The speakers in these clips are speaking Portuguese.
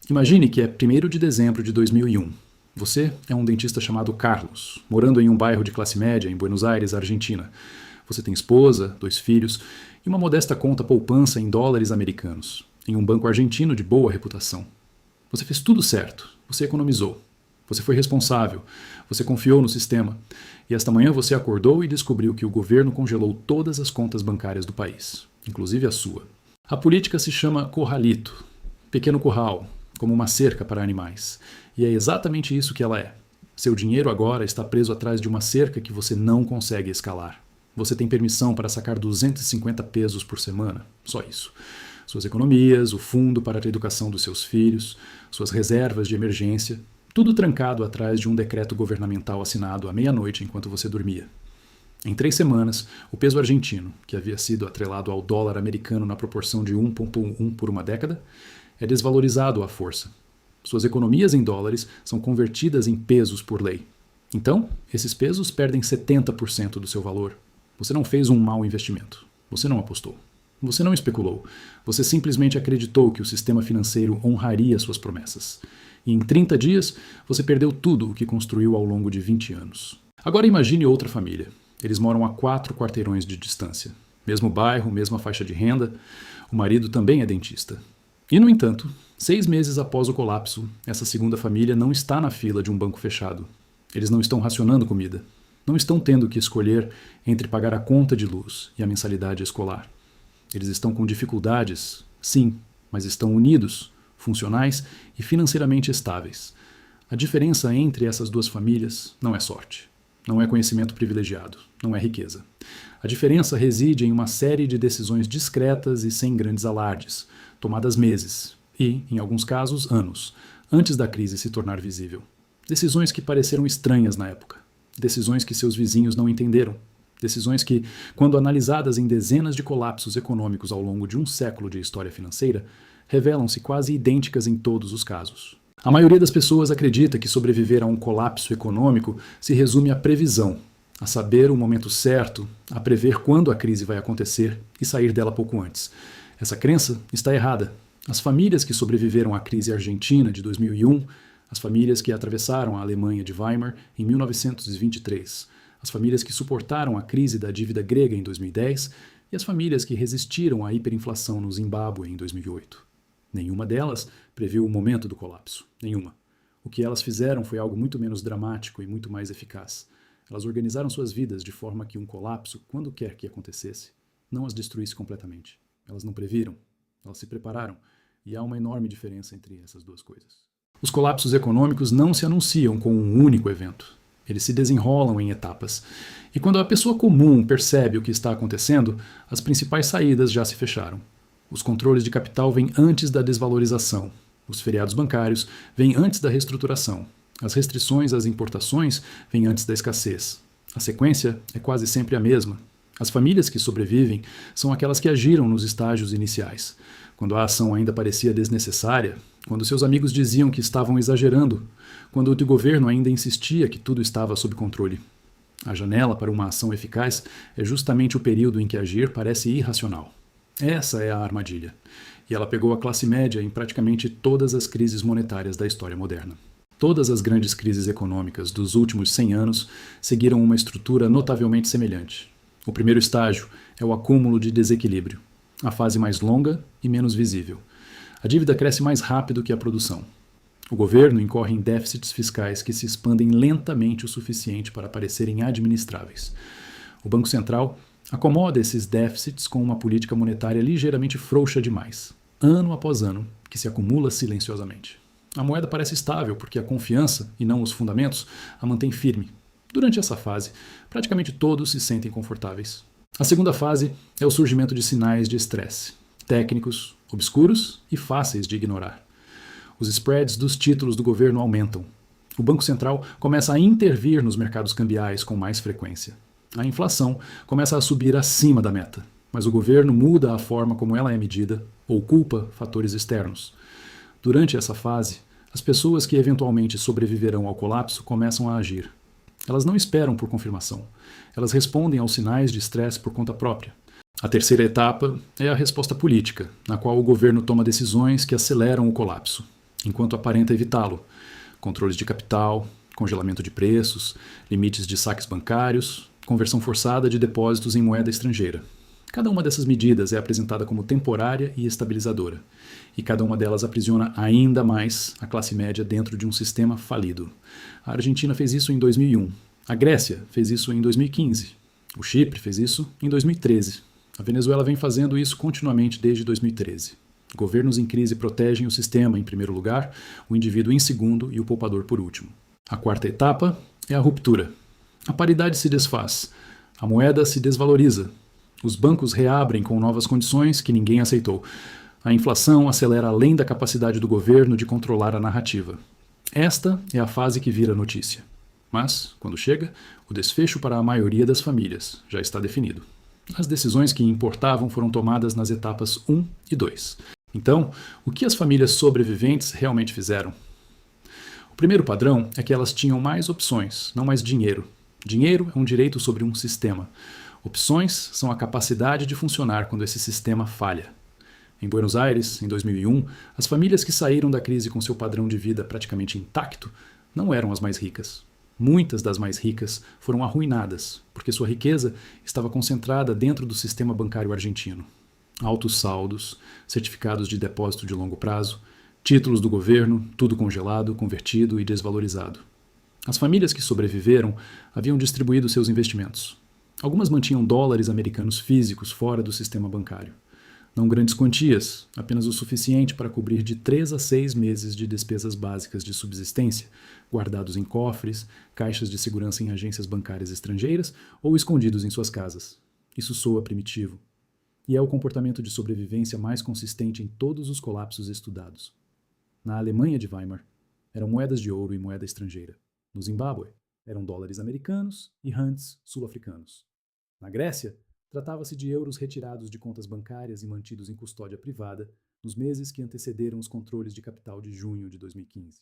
Imagine que é 1º de dezembro de 2001. Você é um dentista chamado Carlos, morando em um bairro de classe média em Buenos Aires, Argentina. Você tem esposa, 2 filhos e uma modesta conta poupança em dólares americanos, em um banco argentino de boa reputação. Você fez tudo certo, você economizou, você foi responsável, você confiou no sistema, e esta manhã você acordou e descobriu que o governo congelou todas as contas bancárias do país, inclusive a sua. A política se chama corralito, pequeno curral, como uma cerca para animais, e é exatamente isso que ela é. Seu dinheiro agora está preso atrás de uma cerca que você não consegue escalar. Você tem permissão para sacar 250 pesos por semana, só isso. Suas economias, o fundo para a educação dos seus filhos, suas reservas de emergência, tudo trancado atrás de um decreto governamental assinado à meia-noite enquanto você dormia. Em 3 semanas, o peso argentino, que havia sido atrelado ao dólar americano na proporção de 1,1 por uma década, é desvalorizado à força. Suas economias em dólares são convertidas em pesos por lei. Então, esses pesos perdem 70% do seu valor. Você não fez um mau investimento. Você não apostou. Você não especulou. Você simplesmente acreditou que o sistema financeiro honraria suas promessas. E em 30 dias, você perdeu tudo o que construiu ao longo de 20 anos. Agora imagine outra família. Eles moram a 4 quarteirões de distância. Mesmo bairro, mesma faixa de renda. O marido também é dentista. E, no entanto, 6 meses após o colapso, essa segunda família não está na fila de um banco fechado. Eles não estão racionando comida. Não estão tendo que escolher entre pagar a conta de luz e a mensalidade escolar. Eles estão com dificuldades, sim, mas estão unidos, funcionais e financeiramente estáveis. A diferença entre essas 2 famílias não é sorte, não é conhecimento privilegiado, não é riqueza. A diferença reside em uma série de decisões discretas e sem grandes alardes, tomadas meses e, em alguns casos, anos, antes da crise se tornar visível. Decisões que pareceram estranhas na época. Decisões que seus vizinhos não entenderam. Decisões que, quando analisadas em dezenas de colapsos econômicos ao longo de um século de história financeira, revelam-se quase idênticas em todos os casos. A maioria das pessoas acredita que sobreviver a um colapso econômico se resume à previsão, a saber o momento certo, a prever quando a crise vai acontecer e sair dela pouco antes. Essa crença está errada. As famílias que sobreviveram à crise argentina de 2001, as famílias que atravessaram a Alemanha de Weimar em 1923, as famílias que suportaram a crise da dívida grega em 2010 e as famílias que resistiram à hiperinflação no Zimbábue em 2008. Nenhuma delas previu o momento do colapso. Nenhuma. O que elas fizeram foi algo muito menos dramático e muito mais eficaz. Elas organizaram suas vidas de forma que um colapso, quando quer que acontecesse, não as destruísse completamente. Elas não previram, elas se prepararam, e há uma enorme diferença entre essas 2 coisas. Os colapsos econômicos não se anunciam com um único evento. Eles se desenrolam em etapas. E quando a pessoa comum percebe o que está acontecendo, as principais saídas já se fecharam. Os controles de capital vêm antes da desvalorização. Os feriados bancários vêm antes da reestruturação. As restrições às importações vêm antes da escassez. A sequência é quase sempre a mesma. As famílias que sobrevivem são aquelas que agiram nos estágios iniciais, quando a ação ainda parecia desnecessária, quando seus amigos diziam que estavam exagerando, quando o governo ainda insistia que tudo estava sob controle. A janela para uma ação eficaz é justamente o período em que agir parece irracional. Essa é a armadilha, e ela pegou a classe média em praticamente todas as crises monetárias da história moderna. Todas as grandes crises econômicas dos últimos 100 anos seguiram uma estrutura notavelmente semelhante. O primeiro estágio é o acúmulo de desequilíbrio, a fase mais longa e menos visível. A dívida cresce mais rápido que a produção. O governo incorre em déficits fiscais que se expandem lentamente o suficiente para parecerem administráveis. O Banco Central acomoda esses déficits com uma política monetária ligeiramente frouxa demais, ano após ano, que se acumula silenciosamente. A moeda parece estável porque a confiança, e não os fundamentos, a mantém firme. Durante essa fase, praticamente todos se sentem confortáveis. A segunda fase é o surgimento de sinais de estresse, técnicos, obscuros e fáceis de ignorar. Os spreads dos títulos do governo aumentam. O Banco Central começa a intervir nos mercados cambiais com mais frequência. A inflação começa a subir acima da meta, mas o governo muda a forma como ela é medida ou culpa fatores externos. Durante essa fase, as pessoas que eventualmente sobreviverão ao colapso começam a agir. Elas não esperam por confirmação. Elas respondem aos sinais de estresse por conta própria. A terceira etapa é a resposta política, na qual o governo toma decisões que aceleram o colapso. enquanto aparenta evitá-lo. Controles de capital, congelamento de preços, limites de saques bancários, conversão forçada de depósitos em moeda estrangeira. Cada uma dessas medidas é apresentada como temporária e estabilizadora, e cada uma delas aprisiona ainda mais a classe média dentro de um sistema falido. A Argentina fez isso em 2001, a Grécia fez isso em 2015, o Chipre fez isso em 2013, a Venezuela vem fazendo isso continuamente desde 2013. Governos em crise protegem o sistema em primeiro lugar, o indivíduo em segundo e o poupador por último. A quarta etapa é a ruptura. A paridade se desfaz, a moeda se desvaloriza, os bancos reabrem com novas condições que ninguém aceitou. A inflação acelera além da capacidade do governo de controlar a narrativa. Esta é a fase que vira notícia. Mas, quando chega, o desfecho para a maioria das famílias já está definido. As decisões que importavam foram tomadas nas etapas 1 e 2. Então, o que as famílias sobreviventes realmente fizeram? O primeiro padrão é que elas tinham mais opções, não mais dinheiro. Dinheiro é um direito sobre um sistema. Opções são a capacidade de funcionar quando esse sistema falha. Em Buenos Aires, em 2001, as famílias que saíram da crise com seu padrão de vida praticamente intacto não eram as mais ricas. Muitas das mais ricas foram arruinadas, porque sua riqueza estava concentrada dentro do sistema bancário argentino. Altos saldos, certificados de depósito de longo prazo, títulos do governo, tudo congelado, convertido e desvalorizado. As famílias que sobreviveram haviam distribuído seus investimentos. Algumas mantinham dólares americanos físicos fora do sistema bancário. Não grandes quantias, apenas o suficiente para cobrir de 3 a 6 meses de despesas básicas de subsistência, guardados em cofres, caixas de segurança em agências bancárias estrangeiras ou escondidos em suas casas. Isso soa primitivo. E é o comportamento de sobrevivência mais consistente em todos os colapsos estudados. Na Alemanha de Weimar, eram moedas de ouro e moeda estrangeira. No Zimbábue, eram dólares americanos e rands sul-africanos. Na Grécia, tratava-se de euros retirados de contas bancárias e mantidos em custódia privada nos meses que antecederam os controles de capital de junho de 2015.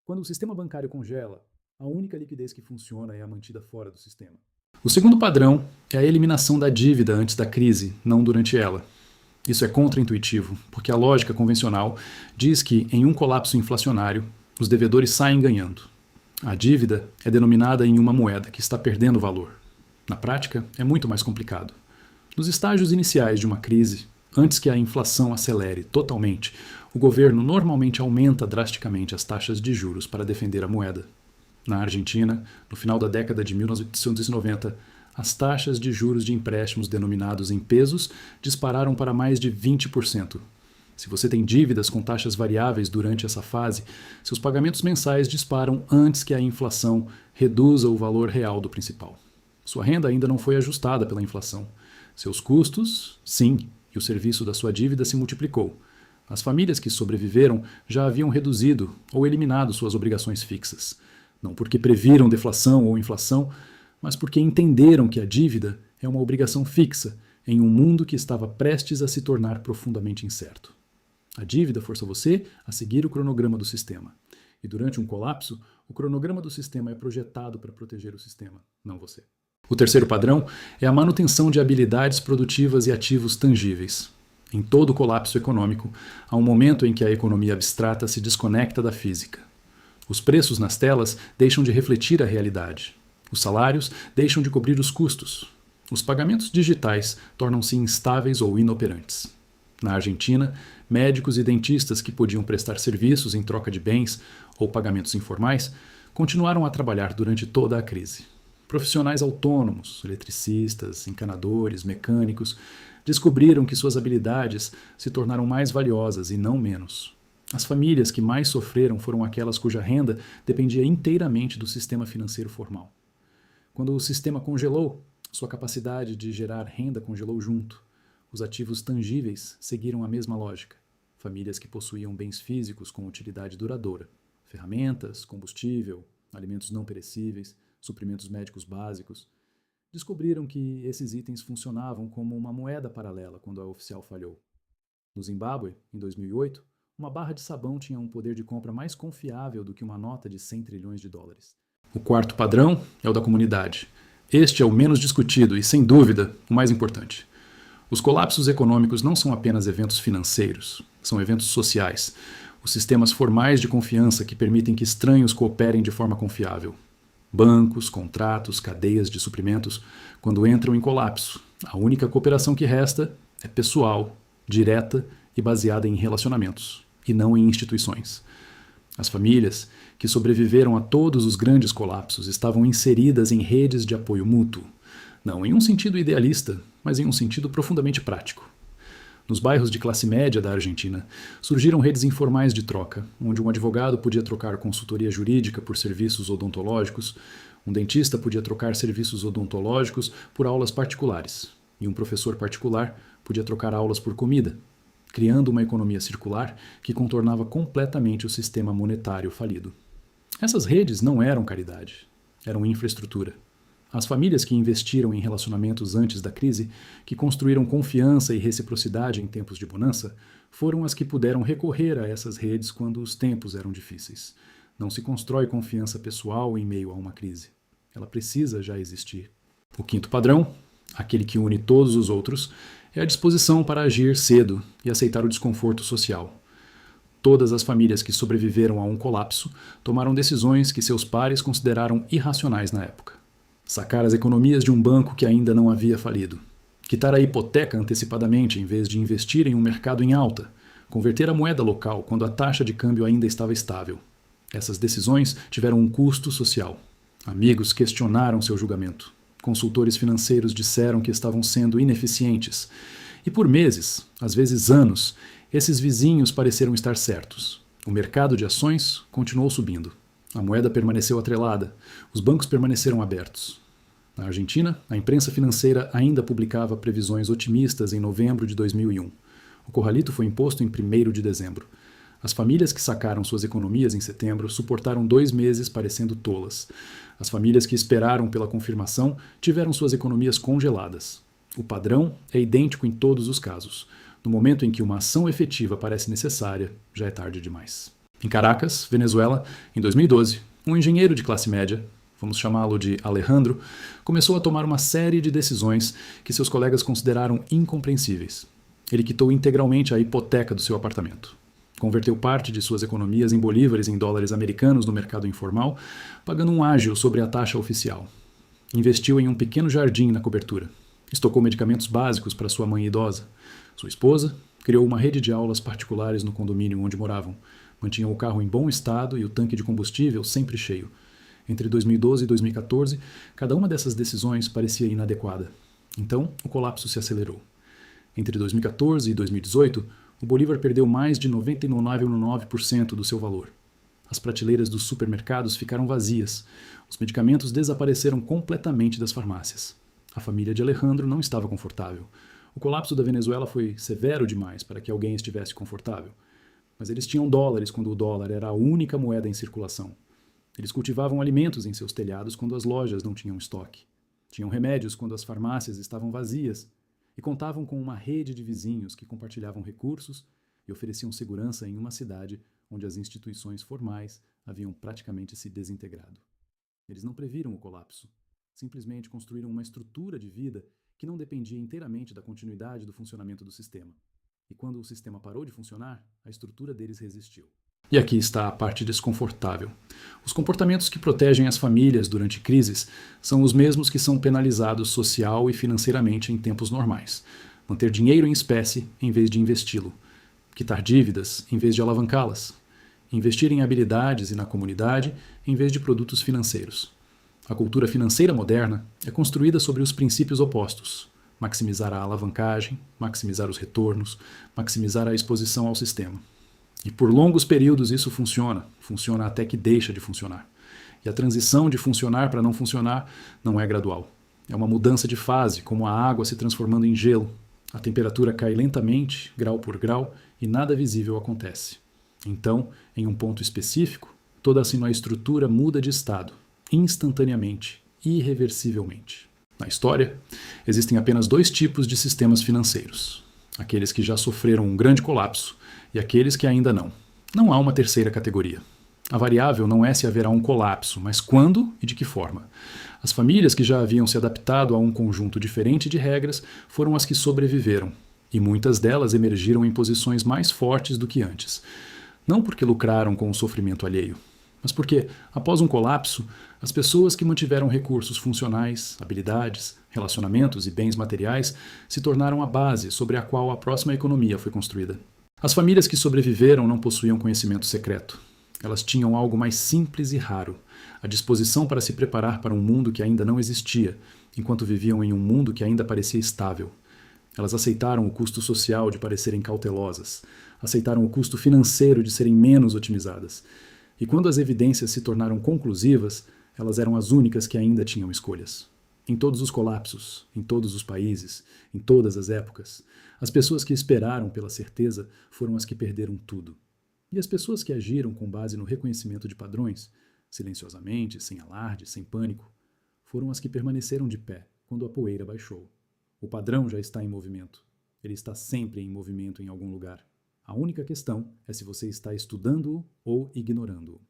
Quando o sistema bancário congela, a única liquidez que funciona é a mantida fora do sistema. O segundo padrão é a eliminação da dívida antes da crise, não durante ela. Isso é contraintuitivo, porque a lógica convencional diz que, em um colapso inflacionário, os devedores saem ganhando. A dívida é denominada em uma moeda que está perdendo valor. Na prática, é muito mais complicado. Nos estágios iniciais de uma crise, antes que a inflação acelere totalmente, o governo normalmente aumenta drasticamente as taxas de juros para defender a moeda. Na Argentina, no final da década de 1990, as taxas de juros de empréstimos denominados em pesos dispararam para mais de 20%. Se você tem dívidas com taxas variáveis durante essa fase, seus pagamentos mensais disparam antes que a inflação reduza o valor real do principal. Sua renda ainda não foi ajustada pela inflação. Seus custos, sim, e o serviço da sua dívida se multiplicou. As famílias que sobreviveram já haviam reduzido ou eliminado suas obrigações fixas. Não porque previram deflação ou inflação, mas porque entenderam que a dívida é uma obrigação fixa em um mundo que estava prestes a se tornar profundamente incerto. A dívida força você a seguir o cronograma do sistema. E durante um colapso, o cronograma do sistema é projetado para proteger o sistema, não você. O terceiro padrão é a manutenção de habilidades produtivas e ativos tangíveis. Em todo colapso econômico, há um momento em que a economia abstrata se desconecta da física. Os preços nas telas deixam de refletir a realidade. Os salários deixam de cobrir os custos. Os pagamentos digitais tornam-se instáveis ou inoperantes. Na Argentina, médicos e dentistas que podiam prestar serviços em troca de bens ou pagamentos informais continuaram a trabalhar durante toda a crise. Profissionais autônomos, eletricistas, encanadores, mecânicos, descobriram que suas habilidades se tornaram mais valiosas e não menos. As famílias que mais sofreram foram aquelas cuja renda dependia inteiramente do sistema financeiro formal. Quando o sistema congelou, sua capacidade de gerar renda congelou junto. Os ativos tangíveis seguiram a mesma lógica. Famílias que possuíam bens físicos com utilidade duradoura, ferramentas, combustível, alimentos não perecíveis, suprimentos médicos básicos, descobriram que esses itens funcionavam como uma moeda paralela quando a oficial falhou. No Zimbábue, em 2008, uma barra de sabão tinha um poder de compra mais confiável do que uma nota de 100 trilhões de dólares. O quarto padrão é o da comunidade. Este é o menos discutido e, sem dúvida, o mais importante. Os colapsos econômicos não são apenas eventos financeiros, são eventos sociais. Os sistemas formais de confiança que permitem que estranhos cooperem de forma confiável. Bancos, contratos, cadeias de suprimentos, quando entram em colapso, a única cooperação que resta é pessoal, direta e baseada em relacionamentos, e não em instituições. As famílias, que sobreviveram a todos os grandes colapsos, estavam inseridas em redes de apoio mútuo, não em um sentido idealista, mas em um sentido profundamente prático. Nos bairros de classe média da Argentina, surgiram redes informais de troca, onde um advogado podia trocar consultoria jurídica por serviços odontológicos, um dentista podia trocar serviços odontológicos por aulas particulares, e um professor particular podia trocar aulas por comida, criando uma economia circular que contornava completamente o sistema monetário falido. Essas redes não eram caridade, eram infraestrutura. As famílias que investiram em relacionamentos antes da crise, que construíram confiança e reciprocidade em tempos de bonança, foram as que puderam recorrer a essas redes quando os tempos eram difíceis. Não se constrói confiança pessoal em meio a uma crise. Ela precisa já existir. O quinto padrão, aquele que une todos os outros, é a disposição para agir cedo e aceitar o desconforto social. Todas as famílias que sobreviveram a um colapso tomaram decisões que seus pares consideraram irracionais na época. Sacar as economias de um banco que ainda não havia falido. Quitar a hipoteca antecipadamente em vez de investir em um mercado em alta. Converter a moeda local quando a taxa de câmbio ainda estava estável. Essas decisões tiveram um custo social. Amigos questionaram seu julgamento. Consultores financeiros disseram que estavam sendo ineficientes. E por meses, às vezes anos, esses vizinhos pareceram estar certos. O mercado de ações continuou subindo. A moeda permaneceu atrelada. Os bancos permaneceram abertos. Na Argentina, a imprensa financeira ainda publicava previsões otimistas em novembro de 2001. O corralito foi imposto em 1º de dezembro. As famílias que sacaram suas economias em setembro suportaram 2 meses parecendo tolas. As famílias que esperaram pela confirmação tiveram suas economias congeladas. O padrão é idêntico em todos os casos. No momento em que uma ação efetiva parece necessária, já é tarde demais. Em Caracas, Venezuela, em 2012, um engenheiro de classe média, vamos chamá-lo de Alejandro, começou a tomar uma série de decisões que seus colegas consideraram incompreensíveis. Ele quitou integralmente a hipoteca do seu apartamento. Converteu parte de suas economias em bolívares em dólares americanos no mercado informal, pagando um ágio sobre a taxa oficial. Investiu em um pequeno jardim na cobertura. Estocou medicamentos básicos para sua mãe idosa. Sua esposa criou uma rede de aulas particulares no condomínio onde moravam. Mantinham o carro em bom estado e o tanque de combustível sempre cheio. Entre 2012 e 2014, cada uma dessas decisões parecia inadequada. Então, o colapso se acelerou. Entre 2014 e 2018, o bolívar perdeu mais de 99,9% do seu valor. As prateleiras dos supermercados ficaram vazias. Os medicamentos desapareceram completamente das farmácias. A família de Alejandro não estava confortável. O colapso da Venezuela foi severo demais para que alguém estivesse confortável. Mas eles tinham dólares quando o dólar era a única moeda em circulação. Eles cultivavam alimentos em seus telhados quando as lojas não tinham estoque. Tinham remédios quando as farmácias estavam vazias. E contavam com uma rede de vizinhos que compartilhavam recursos e ofereciam segurança em uma cidade onde as instituições formais haviam praticamente se desintegrado. Eles não previram o colapso. Simplesmente construíram uma estrutura de vida que não dependia inteiramente da continuidade do funcionamento do sistema. E quando o sistema parou de funcionar, a estrutura deles resistiu. E aqui está a parte desconfortável. Os comportamentos que protegem as famílias durante crises são os mesmos que são penalizados social e financeiramente em tempos normais. Manter dinheiro em espécie em vez de investi-lo. Quitar dívidas em vez de alavancá-las. Investir em habilidades e na comunidade em vez de produtos financeiros. A cultura financeira moderna é construída sobre os princípios opostos. Maximizar a alavancagem, maximizar os retornos, maximizar a exposição ao sistema. E por longos períodos isso funciona até que deixa de funcionar. E a transição de funcionar para não funcionar não é gradual. É uma mudança de fase, como a água se transformando em gelo. A temperatura cai lentamente, grau por grau, e nada visível acontece. Então, em um ponto específico, toda a sinoestrutura muda de estado, instantaneamente, irreversivelmente. Na história, existem apenas 2 tipos de sistemas financeiros. Aqueles que já sofreram um grande colapso e aqueles que ainda não. Não há uma terceira categoria. A variável não é se haverá um colapso, mas quando e de que forma. As famílias que já haviam se adaptado a um conjunto diferente de regras foram as que sobreviveram, e muitas delas emergiram em posições mais fortes do que antes. Não porque lucraram com o sofrimento alheio, mas porque, após um colapso, as pessoas que mantiveram recursos funcionais, habilidades, relacionamentos e bens materiais se tornaram a base sobre a qual a próxima economia foi construída. As famílias que sobreviveram não possuíam conhecimento secreto. Elas tinham algo mais simples e raro, a disposição para se preparar para um mundo que ainda não existia, enquanto viviam em um mundo que ainda parecia estável. Elas aceitaram o custo social de parecerem cautelosas, aceitaram o custo financeiro de serem menos otimizadas. E quando as evidências se tornaram conclusivas, elas eram as únicas que ainda tinham escolhas. Em todos os colapsos, em todos os países, em todas as épocas, as pessoas que esperaram pela certeza foram as que perderam tudo. E as pessoas que agiram com base no reconhecimento de padrões, silenciosamente, sem alarde, sem pânico, foram as que permaneceram de pé quando a poeira baixou. O padrão já está em movimento. Ele está sempre em movimento em algum lugar. A única questão é se você está estudando-o ou ignorando-o.